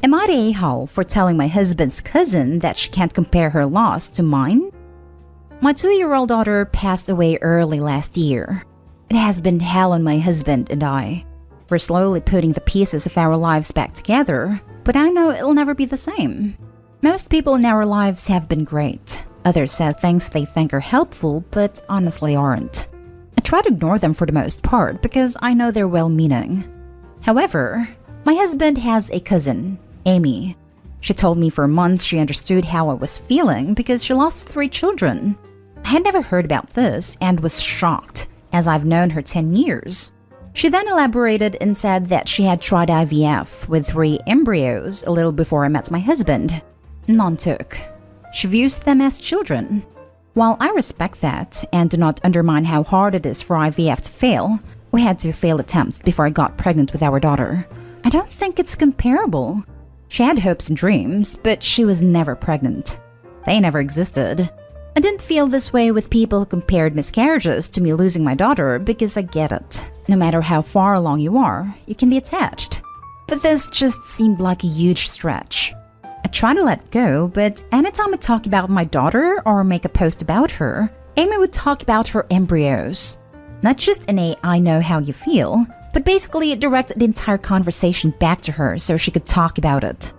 Am I the a-hole for telling my husband's cousin that she can't compare her loss to mine? My 2-year-old daughter passed away early last year. It has been hell on my husband and I. We're slowly putting the pieces of our lives back together, but I know it'll never be the same. Most people in our lives have been great. Others say things they think are helpful, but honestly aren't. I try to ignore them for the most part because I know they're well-meaning. However, my husband has a cousin, Amy. She told me for months she understood how I was feeling because she lost 3 children. I had never heard about this and was shocked, as I've known her 10 years. She then elaborated and said that she had tried IVF with 3 embryos a little before I met my husband. None took. She views them as children. While I respect that and do not undermine how hard it is for IVF to fail, we had 2 failed attempts before I got pregnant with our daughter. I don't think it's comparable. She had hopes and dreams, but she was never pregnant. They never existed. I didn't feel this way with people who compared miscarriages to me losing my daughter because I get it. No matter how far along you are, you can be attached. But this just seemed like a huge stretch. I try to let go, but anytime I talk about my daughter or make a post about her, Amy would talk about her embryos. Not just in a I know how you feel, but basically direct the entire conversation back to her so she could talk about it.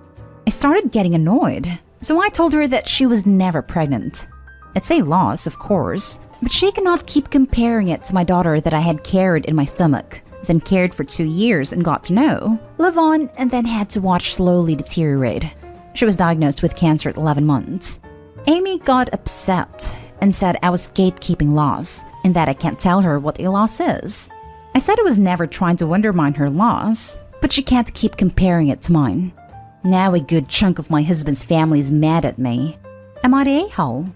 I started getting annoyed, so I told her that she was never pregnant. It's a loss, of course, but she cannot keep comparing it to my daughter that I had carried in my stomach, then cared for 2 years and got to know, live on, and then had to watch slowly deteriorate. She was diagnosed with cancer at 11 months. Amy got upset and said I was gatekeeping loss and that I can't tell her what a loss is. I said I was never trying to undermine her loss, but she can't keep comparing it to mine. Now a good chunk of my husband's family is mad at me. Am I the a-hole?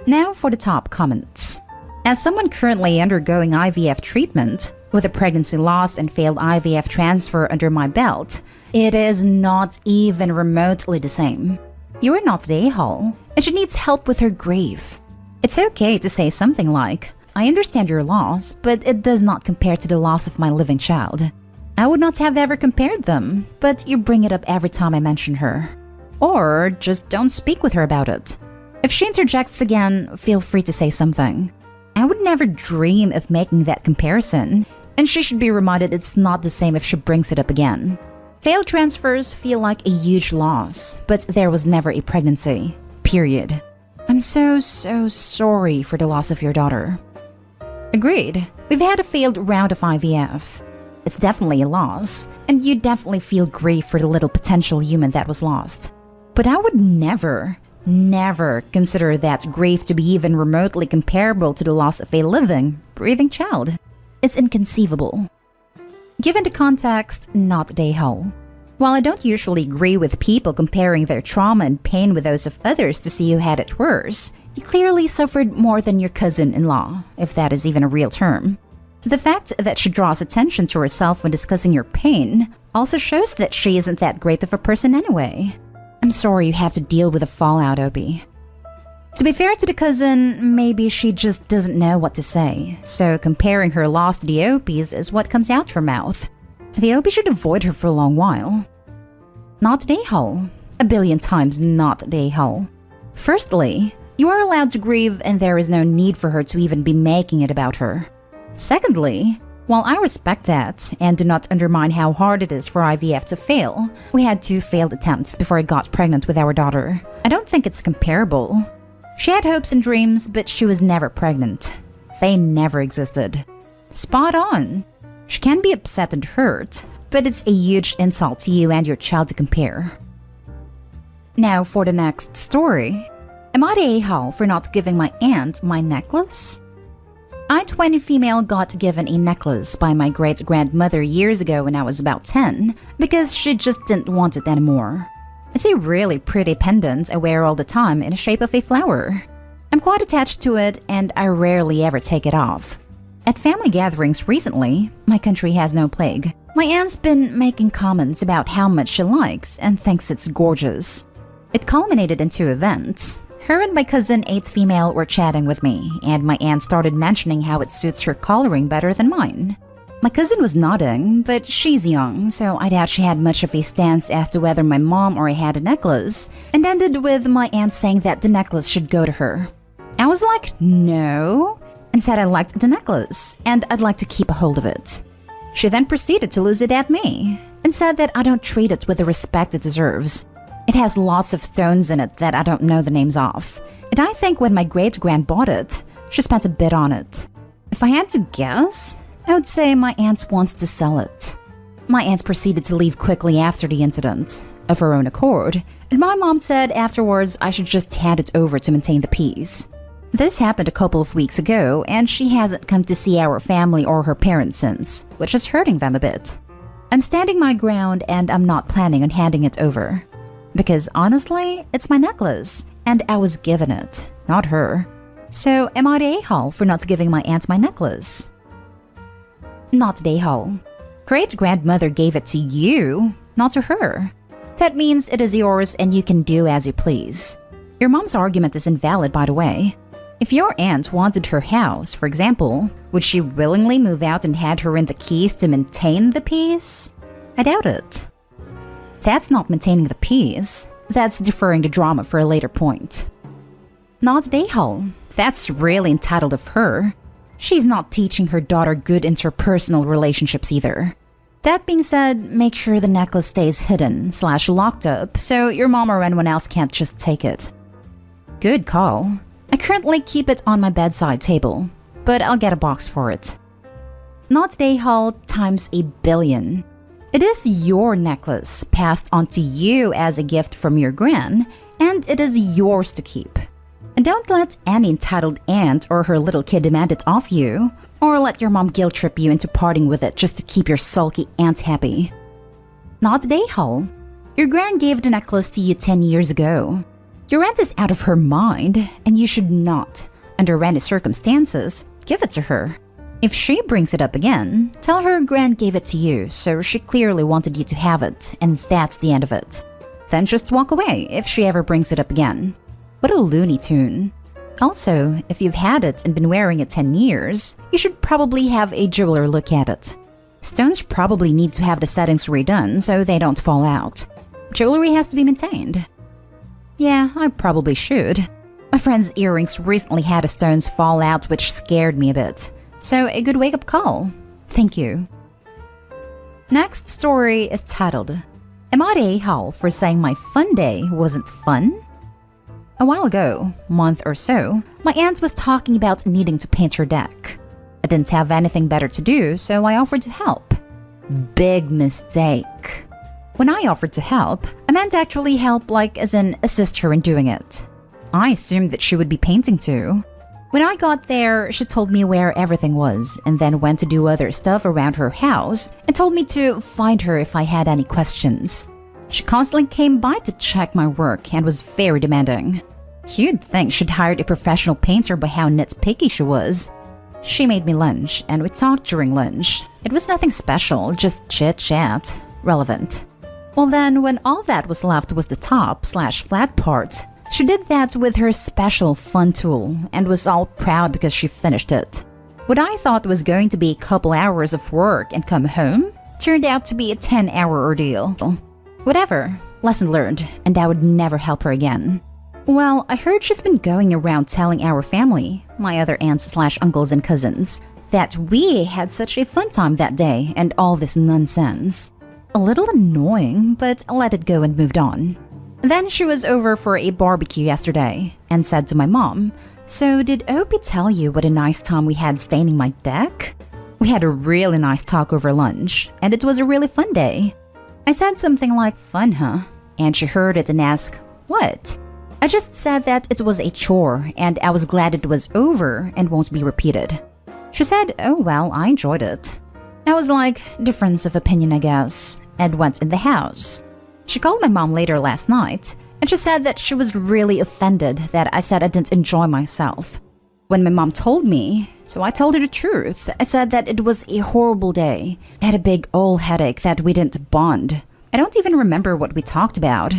Now for the top comments. As someone currently undergoing IVF treatment, with a pregnancy loss and failed IVF transfer under my belt, it is not even remotely the same. You are not the a-hole, and she needs help with her grief. It's okay to say something like, I understand your loss, but it does not compare to the loss of my living child. I would not have ever compared them, but you bring it up every time I mention her. Or just don't speak with her about it. If she interjects again, feel free to say something. I would never dream of making that comparison, and she should be reminded it's not the same if she brings it up again. Failed transfers feel like a huge loss, but there was never a pregnancy. Period. I'm so sorry for the loss of your daughter. Agreed. We've had a failed round of IVF. It's definitely a loss, and you definitely feel grief for the little potential human that was lost. But I would never consider that grief to be even remotely comparable to the loss of a living, breathing child. It's inconceivable. Given the context, not the a-hole. While I don't usually agree with people comparing their trauma and pain with those of others to see who had it worse, you clearly suffered more than your cousin-in-law, if that is even a real term. The fact that she draws attention to herself when discussing your pain also shows that she isn't that great of a person anyway. I'm sorry you have to deal with the fallout, Opie. To be fair to the cousin, maybe she just doesn't know what to say, so comparing her loss to the Opie's is what comes out her mouth. The Opie should avoid her for a long while. Not the a-hole. A billion times not the a-hole. Firstly, you are allowed to grieve and there is no need for her to even be making it about her. Secondly, while I respect that and do not undermine how hard it is for IVF to fail, we had 2 failed attempts before I got pregnant with our daughter. I don't think it's comparable. She had hopes and dreams, but she was never pregnant. They never existed. Spot on. She can be upset and hurt, but it's a huge insult to you and your child to compare. Now for the next story. Am I the a-hole for not giving my aunt my necklace? I, 20 female, got given a necklace by my great-grandmother years ago when I was about 10 because she just didn't want it anymore. It's a really pretty pendant I wear all the time in the shape of a flower. I'm quite attached to it and I rarely ever take it off. At family gatherings recently, my country has no plague, my aunt's been making comments about how much she likes and thinks it's gorgeous. It culminated in 2 events. Her and my cousin, 8 female, were chatting with me, and my aunt started mentioning how it suits her coloring better than mine. My cousin was nodding, but she's young, so I doubt she had much of a stance as to whether my mom or I had a necklace, and ended with my aunt saying that the necklace should go to her. I was like, no, and said I liked the necklace, and I'd like to keep a hold of it. She then proceeded to lose it at me, and said that I don't treat it with the respect it deserves. It has lots of stones in it that I don't know the names of, and I think when my great-grand bought it, she spent a bit on it. If I had to guess, I would say my aunt wants to sell it. My aunt proceeded to leave quickly after the incident, of her own accord, and my mom said afterwards I should just hand it over to maintain the peace. This happened a couple of weeks ago, and she hasn't come to see our family or her parents since, which is hurting them a bit. I'm standing my ground and I'm not planning on handing it over. Because honestly, it's my necklace, and I was given it, not her. So am I the a-hole for not giving my aunt my necklace? Not the a-hole. Great-grandmother gave it to you, not to her. That means it is yours and you can do as you please. Your mom's argument is invalid, by the way. If your aunt wanted her house, for example, would she willingly move out and hand her in the keys to maintain the peace? I doubt it. That's not maintaining the peace. That's deferring the drama for a later point. Not the a-hole. That's really entitled of her. She's not teaching her daughter good interpersonal relationships either. That being said, make sure the necklace stays hidden/locked up so your mom or anyone else can't just take it. Good call. I currently keep it on my bedside table, but I'll get a box for it. Not the a-hole times a billion. It is your necklace passed on to you as a gift from your gran, and it is yours to keep. And don't let any entitled aunt or her little kid demand it off you, or let your mom guilt trip you into parting with it just to keep your sulky aunt happy. Not the a-hole. Your gran gave the necklace to you 10 years ago. Your aunt is out of her mind, and you should not, under any circumstances, give it to her. If she brings it up again, tell her gran gave it to you, so she clearly wanted you to have it, and that's the end of it. Then just walk away if she ever brings it up again. What a Looney Tune. Also, if you've had it and been wearing it 10 years, you should probably have a jeweler look at it. Stones probably need to have the settings redone so they don't fall out. Jewelry has to be maintained. Yeah, I probably should. My friend's earrings recently had the stones fall out, which scared me a bit. So a good wake-up call. Thank you. Next story is titled, Am I the a-hole for saying my fun day wasn't fun? A while ago, month or so, my aunt was talking about needing to paint her deck. I didn't have anything better to do, so I offered to help. Big mistake. When I offered to help, I meant actually help like as in assist her in doing it. I assumed that she would be painting too. When I got there, she told me where everything was and then went to do other stuff around her house and told me to find her if I had any questions. She constantly came by to check my work and was very demanding. You'd think she'd hired a professional painter by how nitpicky she was. She made me lunch, and we talked during lunch. It was nothing special, just chit-chat. Relevant. Well then, when all that was left was the top/flat part, she did that with her special fun tool, and was all proud because she finished it. What I thought was going to be a couple hours of work and come home, turned out to be a 10-hour ordeal. Whatever, lesson learned, and I would never help her again. Well, I heard she's been going around telling our family, my other aunts/uncles and cousins, that we had such a fun time that day and all this nonsense. A little annoying, but I let it go and moved on. Then she was over for a barbecue yesterday and said to my mom, "So did Opie tell you what a nice time we had staining my deck?" We had a really nice talk over lunch, and it was a really fun day. I said something like, "Fun, huh?" And she heard it and asked, "What?" I just said that it was a chore and I was glad it was over and won't be repeated. She said, "Oh well, I enjoyed it." I was like, difference of opinion I guess, and went in the house. She called my mom later last night and she said that she was really offended that I said I didn't enjoy myself. When my mom told me, so I told her the truth. I said that it was a horrible day. I had a big old headache that we didn't bond. I don't even remember what we talked about.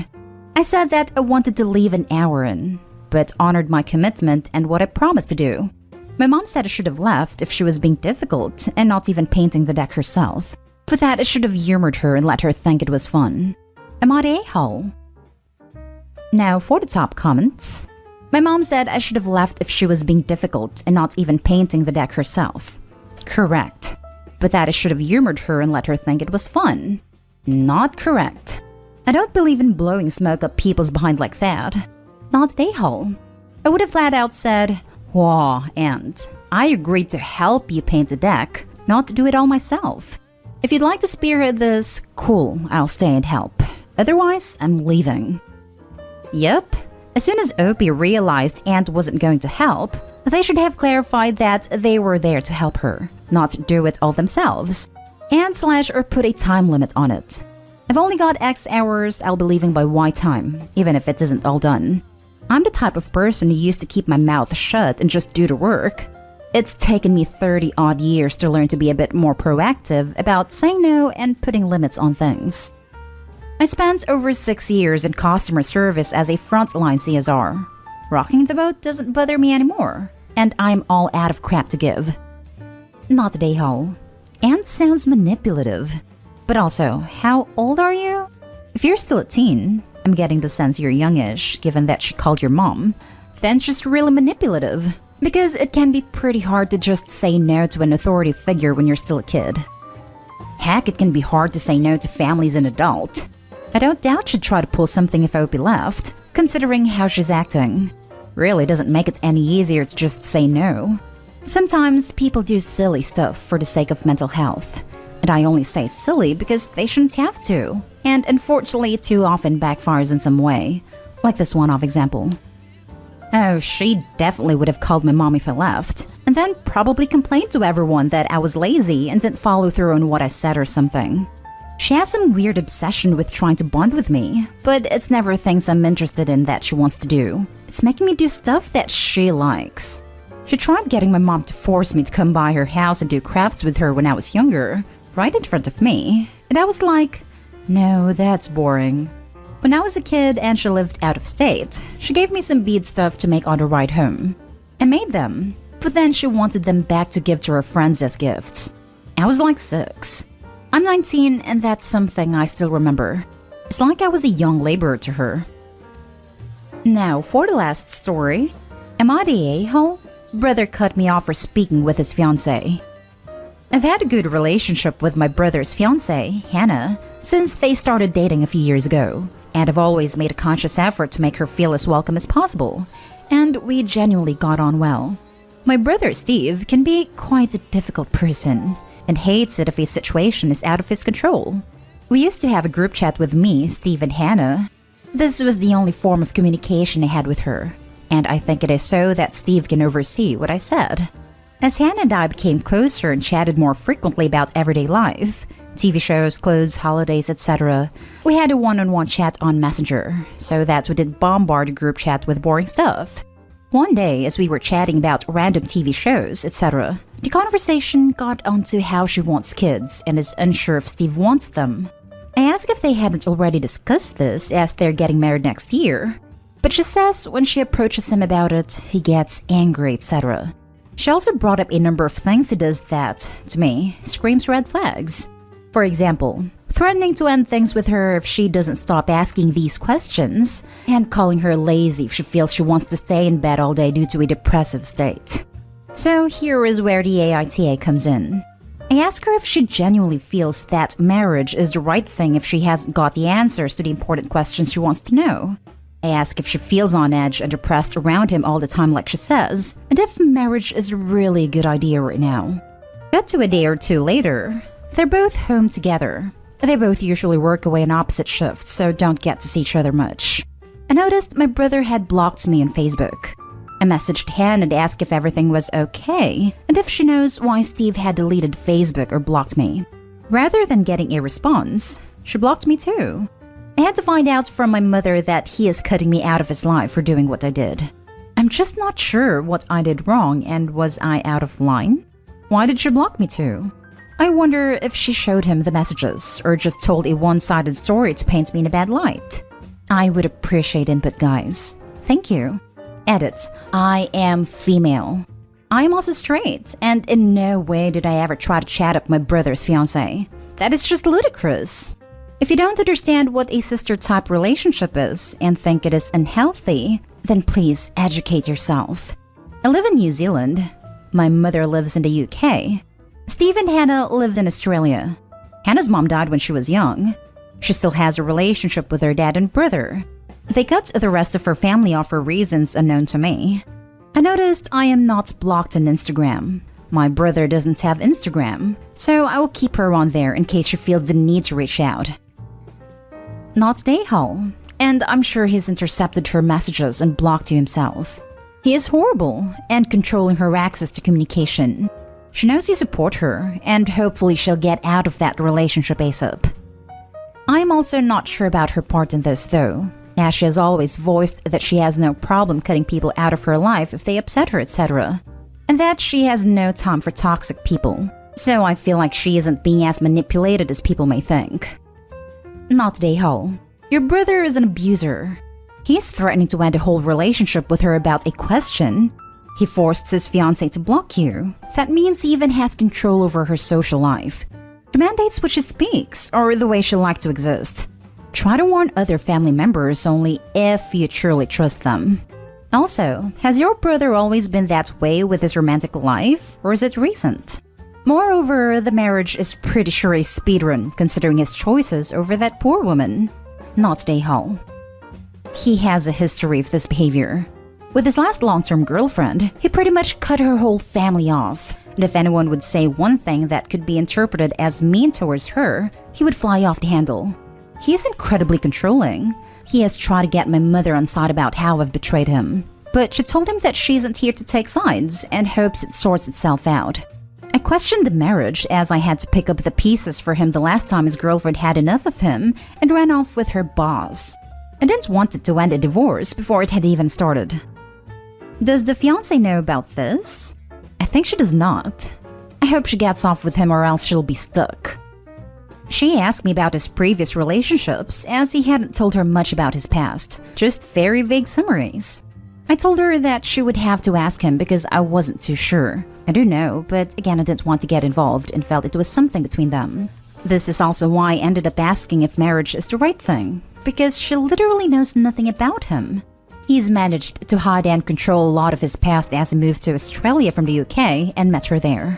I said that I wanted to leave an hour in, but honored my commitment and what I promised to do. My mom said I should have left if she was being difficult and not even painting the deck herself, but that I should have humored her and let her think it was fun. Am I the a-hole? Now for the top comments. My mom said I should have left if she was being difficult and not even painting the deck herself. Correct. But that I should have humored her and let her think it was fun. Not correct. I don't believe in blowing smoke up people's behind like that. Not the a-hole. I would have flat out said, "Wow, and I agreed to help you paint the deck, not to do it all myself. If you'd like to spearhead this, cool, I'll stay and help. Otherwise, I'm leaving." Yep. As soon as Opie realized Aunt wasn't going to help, they should have clarified that they were there to help her, not do it all themselves. And/or put a time limit on it. I've only got X hours, I'll be leaving by Y time, even if it isn't all done. I'm the type of person who used to keep my mouth shut and just do the work. It's taken me 30 odd years to learn to be a bit more proactive about saying no and putting limits on things. I spent over 6 years in customer service as a frontline CSR. Rocking the boat doesn't bother me anymore, and I'm all out of crap to give. Not the a-hole. And sounds manipulative. But also, how old are you? If you're still a teen, I'm getting the sense you're youngish, given that she called your mom, then just really manipulative. Because it can be pretty hard to just say no to an authority figure when you're still a kid. Heck, it can be hard to say no to family as an adult. I don't doubt she'd try to pull something if Opie left, considering how she's acting. Really doesn't make it any easier to just say no. Sometimes people do silly stuff for the sake of mental health. And I only say silly because they shouldn't have to. And unfortunately, it too often backfires in some way. Like this one-off example. Oh, she definitely would have called my mom if I left. And then probably complained to everyone that I was lazy and didn't follow through on what I said or something. She has some weird obsession with trying to bond with me, but it's never things I'm interested in that she wants to do. It's making me do stuff that she likes. She tried getting my mom to force me to come by her house and do crafts with her when I was younger, right in front of me, and I was like, no, that's boring. When I was a kid and she lived out of state, she gave me some bead stuff to make on the ride home. I made them, but then she wanted them back to give to her friends as gifts. I was like 6. I'm 19 and that's something I still remember. It's like I was a young laborer to her. Now, for the last story. Am I the a-hole? Brother cut me off for speaking with his fiancée. I've had a good relationship with my brother's fiancée, Hannah, since they started dating a few years ago, and I've always made a conscious effort to make her feel as welcome as possible, and we genuinely got on well. My brother Steve can be quite a difficult person, and hates it if a situation is out of his control. We used to have a group chat with me, Steve, and Hannah. This was the only form of communication I had with her, and I think it is so that Steve can oversee what I said. As Hannah and I became closer and chatted more frequently about everyday life, TV shows, clothes, holidays, etc., we had a one-on-one chat on Messenger, so that we didn't bombard the group chat with boring stuff. One day, as we were chatting about random TV shows, etc., the conversation got onto how she wants kids and is unsure if Steve wants them. I asked if they hadn't already discussed this as they're getting married next year, but she says when she approaches him about it, he gets angry, etc. She also brought up a number of things he does that, to me, screams red flags. For example, threatening to end things with her if she doesn't stop asking these questions, and calling her lazy if she feels she wants to stay in bed all day due to a depressive state. So here is where the AITA comes in. I ask her if she genuinely feels that marriage is the right thing if she hasn't got the answers to the important questions she wants to know. I ask if she feels on edge and depressed around him all the time like she says, and if marriage is really a good idea right now. Cut to a day or two later, they're both home together. They both usually work away on opposite shifts, so don't get to see each other much. I noticed my brother had blocked me on Facebook. I messaged Hannah and asked if everything was okay, and if she knows why Steve had deleted Facebook or blocked me. Rather than getting a response, she blocked me too. I had to find out from my mother that he is cutting me out of his life for doing what I did. I'm just not sure what I did wrong, and was I out of line? Why did she block me too? I wonder if she showed him the messages, or just told a one-sided story to paint me in a bad light. I would appreciate input, guys. Thank you. Edit. I am female. I am also straight, and in no way did I ever try to chat up my brother's fiancé. That is just ludicrous. If you don't understand what a sister-type relationship is and think it is unhealthy, then please educate yourself. I live in New Zealand. My mother lives in the UK. Steve and Hannah lived in Australia. Hannah's mom died when she was young. She still has a relationship with her dad and brother. They cut the rest of her family off for reasons unknown to me. I noticed I am not blocked on Instagram. My brother doesn't have Instagram, so I will keep her on there in case she feels the need to reach out. Not Dayhall, and I'm sure he's intercepted her messages and blocked you himself. He is horrible and controlling her access to communication. She knows you support her, and hopefully she'll get out of that relationship ASAP. I'm also not sure about her part in this though, as she has always voiced that she has no problem cutting people out of her life if they upset her, etc. And that she has no time for toxic people. So I feel like she isn't being as manipulated as people may think. Not Dayhall. Your brother is an abuser. He is threatening to end a whole relationship with her about a question. He forced his fiancée to block you. That means he even has control over her social life. She mandates what she speaks, or the way she likes to exist. Try to warn other family members only if you truly trust them. Also, has your brother always been that way with his romantic life, or is it recent? Moreover, the marriage is pretty sure a speedrun considering his choices over that poor woman. Not Dayhall. He has a history of this behavior. With his last long-term girlfriend, he pretty much cut her whole family off. And if anyone would say one thing that could be interpreted as mean towards her, he would fly off the handle. He is incredibly controlling. He has tried to get my mother on side about how I've betrayed him. But she told him that she isn't here to take sides and hopes it sorts itself out. I questioned the marriage as I had to pick up the pieces for him the last time his girlfriend had enough of him and ran off with her boss. I didn't want it to end a divorce before it had even started. Does the fiancé know about this? I think she does not. I hope she gets off with him or else she'll be stuck. She asked me about his previous relationships as he hadn't told her much about his past, just very vague summaries. I told her that she would have to ask him because I wasn't too sure. I do know, but again I didn't want to get involved and felt it was something between them. This is also why I ended up asking if marriage is the right thing, because she literally knows nothing about him. He's managed to hide and control a lot of his past as he moved to Australia from the UK and met her there.